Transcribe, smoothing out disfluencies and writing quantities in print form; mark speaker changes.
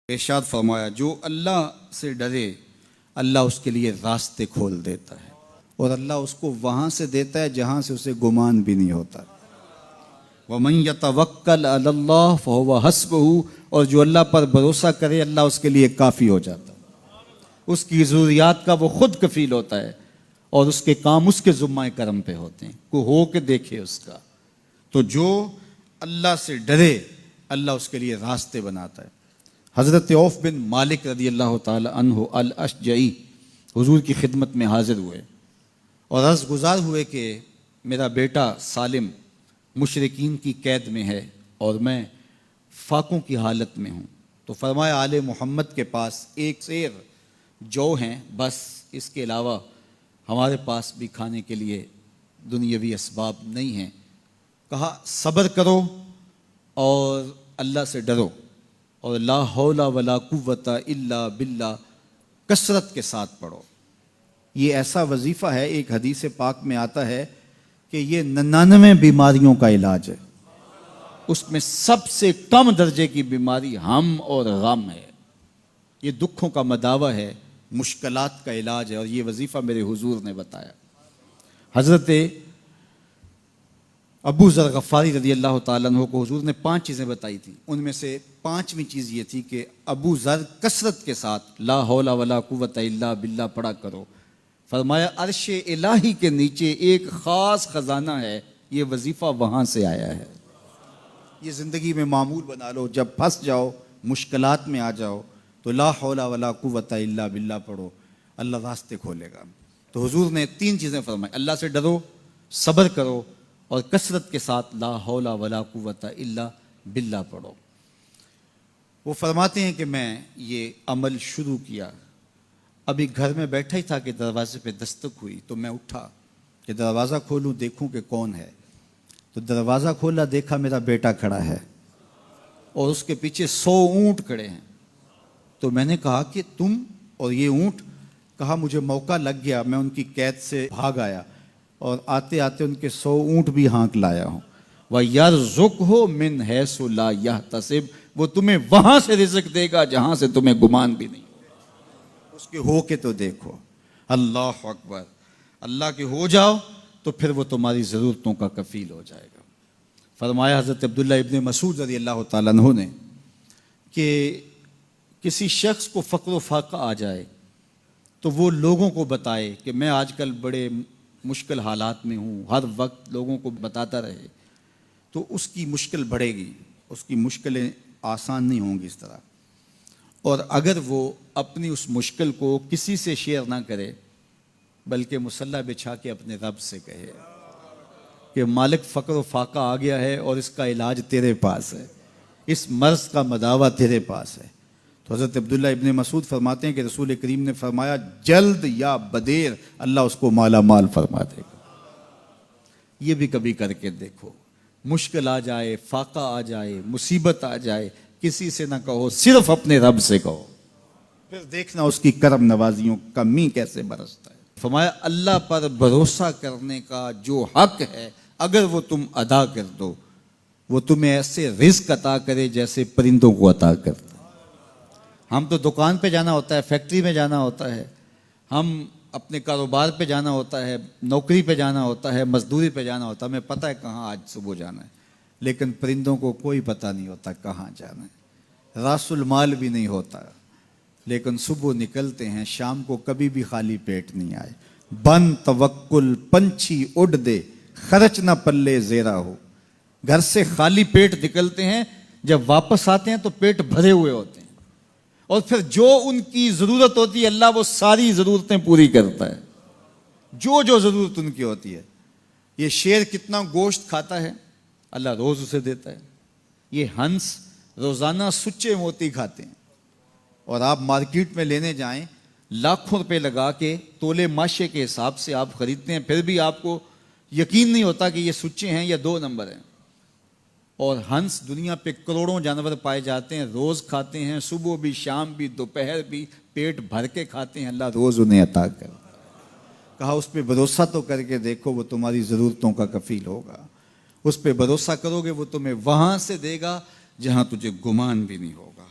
Speaker 1: ارشاد فرمایا جو اللہ سے ڈرے اللہ اس کے لیے راستے کھول دیتا ہے اور اللہ اس کو وہاں سے دیتا ہے جہاں سے اسے گمان بھی نہیں ہوتا۔ وَمَن يَتَوَكَّلْ عَلَى اللَّهِ فَهُوَ حَسْبُهُ، اور جو اللہ پر بھروسہ کرے اللہ اس کے لیے کافی ہو جاتا ہے، اس کی ضروریات کا وہ خود کفیل ہوتا ہے اور اس کے کام اس کے ذمہ کرم پہ ہوتے ہیں، کو ہو کے دیکھے اس کا۔ تو جو اللہ سے ڈرے اللہ اس کے لیے راستے بناتا ہے۔ حضرت عوف بن مالک رضی اللہ تعالی عنہ الاشجعی حضور کی خدمت میں حاضر ہوئے اور عرض گزار ہوئے کہ میرا بیٹا سالم مشرکین کی قید میں ہے اور میں فاقوں کی حالت میں ہوں، تو فرمایا آل محمد کے پاس ایک سیر جو ہیں، بس اس کے علاوہ ہمارے پاس بھی کھانے کے لیے دنیاوی اسباب نہیں ہیں۔ کہا صبر کرو اور اللہ سے ڈرو اور لا حول ولا قوت الا باللہ کثرت کے ساتھ پڑھو۔ یہ ایسا وظیفہ ہے، ایک حدیث پاک میں آتا ہے کہ یہ 99 بیماریوں کا علاج ہے، اس میں سب سے کم درجے کی بیماری ہم اور غم ہے۔ یہ دکھوں کا مداوع ہے، مشکلات کا علاج ہے، اور یہ وظیفہ میرے حضور نے بتایا۔ حضرت ابو ذر غفاری رضی اللہ تعالیٰ عنہ کو حضور نے 5 چیزیں بتائی تھیں، ان میں سے 5ویں چیز یہ تھی کہ ابو ذر کثرت کے ساتھ لا حول ولا قوت الا باللہ پڑھا کرو۔ فرمایا عرش الہی کے نیچے ایک خاص خزانہ ہے، یہ وظیفہ وہاں سے آیا ہے۔ یہ زندگی میں معمول بنا لو، جب پھنس جاؤ مشکلات میں آ جاؤ تو لا حول ولا قوت الا باللہ پڑھو، اللہ راستے کھولے گا۔ تو حضور نے 3 چیزیں فرمائی، اللہ سے ڈرو، صبر کرو اور کثرت کے ساتھ لا حول ولا قوت الا باللہ پڑھو۔ وہ فرماتے ہیں کہ میں یہ عمل شروع کیا، ابھی گھر میں بیٹھا ہی تھا کہ دروازے پہ دستک ہوئی، تو میں اٹھا کہ دروازہ کھولوں دیکھوں کہ کون ہے، تو دروازہ کھولا، دیکھا میرا بیٹا کھڑا ہے اور اس کے پیچھے 100 اونٹ کھڑے ہیں۔ تو میں نے کہا کہ تم اور یہ اونٹ؟ کہا مجھے موقع لگ گیا، میں ان کی قید سے بھاگ آیا اور آتے آتے ان کے 100 اونٹ بھی ہانک لایا ہوں۔ وَيَرْزُقْهُ مِنْ حَيْثُ لَا يَحْتَسِبُ، وہ تمہیں وہاں سے رزق دے گا جہاں سے تمہیں گمان بھی نہیں، اس کے ہو کے تو دیکھو۔ اللہ اکبر، اللہ کے ہو جاؤ تو پھر وہ تمہاری ضرورتوں کا کفیل ہو جائے گا۔ فرمایا حضرت عبداللہ ابن مسعود رضی اللہ تعالیٰ عنہ نے کہ کسی شخص کو فقر و فاقہ آ جائے تو وہ لوگوں کو بتائے کہ میں آج کل بڑے مشکل حالات میں ہوں، ہر وقت لوگوں کو بتاتا رہے تو اس کی مشکل بڑھے گی، اس کی مشکلیں آسان نہیں ہوں گی اس طرح۔ اور اگر وہ اپنی اس مشکل کو کسی سے شیئر نہ کرے بلکہ مصلی بچھا کے اپنے رب سے کہے کہ مالک فقر و فاقہ آ گیا ہے اور اس کا علاج تیرے پاس ہے، اس مرض کا مداوع تیرے پاس ہے۔ تو حضرت عبداللہ ابن مسعود فرماتے ہیں کہ رسول کریم نے فرمایا جلد یا بدیر اللہ اس کو مالا مال فرما دے گا۔ یہ بھی کبھی کر کے دیکھو، مشکل آ جائے، فاقہ آ جائے، مصیبت آ جائے، کسی سے نہ کہو، صرف اپنے رب سے کہو، پھر دیکھنا اس کی کرم نوازیوں کا می کیسے برستا ہے۔ فرمایا اللہ پر بھروسہ کرنے کا جو حق ہے اگر وہ تم ادا کر دو، وہ تمہیں ایسے رزق عطا کرے جیسے پرندوں کو عطا کرتا ہے۔ ہم تو دکان پہ جانا ہوتا ہے، فیکٹری میں جانا ہوتا ہے، ہم اپنے کاروبار پہ جانا ہوتا ہے، نوکری پہ جانا ہوتا ہے، مزدوری پہ جانا ہوتا ہے، ہمیں پتہ ہے کہاں آج صبح جانا ہے، لیکن پرندوں کو کوئی پتہ نہیں ہوتا کہاں جانا ہے، راس المال بھی نہیں ہوتا، لیکن صبح نکلتے ہیں، شام کو کبھی بھی خالی پیٹ نہیں آئے۔ بن توکل پنچھی اڑ دے، خرچ نہ پلے زیرا ہو۔ گھر سے خالی پیٹ نکلتے ہیں، جب واپس آتے ہیں تو پیٹ بھرے ہوئے ہوتے ہیں، اور پھر جو ان کی ضرورت ہوتی ہے اللہ وہ ساری ضرورتیں پوری کرتا ہے، جو ضرورت ان کی ہوتی ہے۔ یہ شیر کتنا گوشت کھاتا ہے اللہ روز اسے دیتا ہے، یہ ہنس روزانہ سچے موتی کھاتے ہیں، اور آپ مارکیٹ میں لینے جائیں لاکھوں روپے لگا کے تولے ماشے کے حساب سے آپ خریدتے ہیں، پھر بھی آپ کو یقین نہیں ہوتا کہ یہ سچے ہیں یا 2 نمبر ہیں۔ اور ہنس دنیا پہ کروڑوں جانور پائے جاتے ہیں، روز کھاتے ہیں، صبح بھی، شام بھی، دوپہر بھی، پیٹ بھر کے کھاتے ہیں، اللہ روز انہیں عطا کرتا ہے۔ کہا اس پہ بھروسہ تو کر کے دیکھو، وہ تمہاری ضرورتوں کا کفیل ہوگا، اس پہ بھروسہ کرو گے وہ تمہیں وہاں سے دے گا جہاں تجھے گمان بھی نہیں ہوگا۔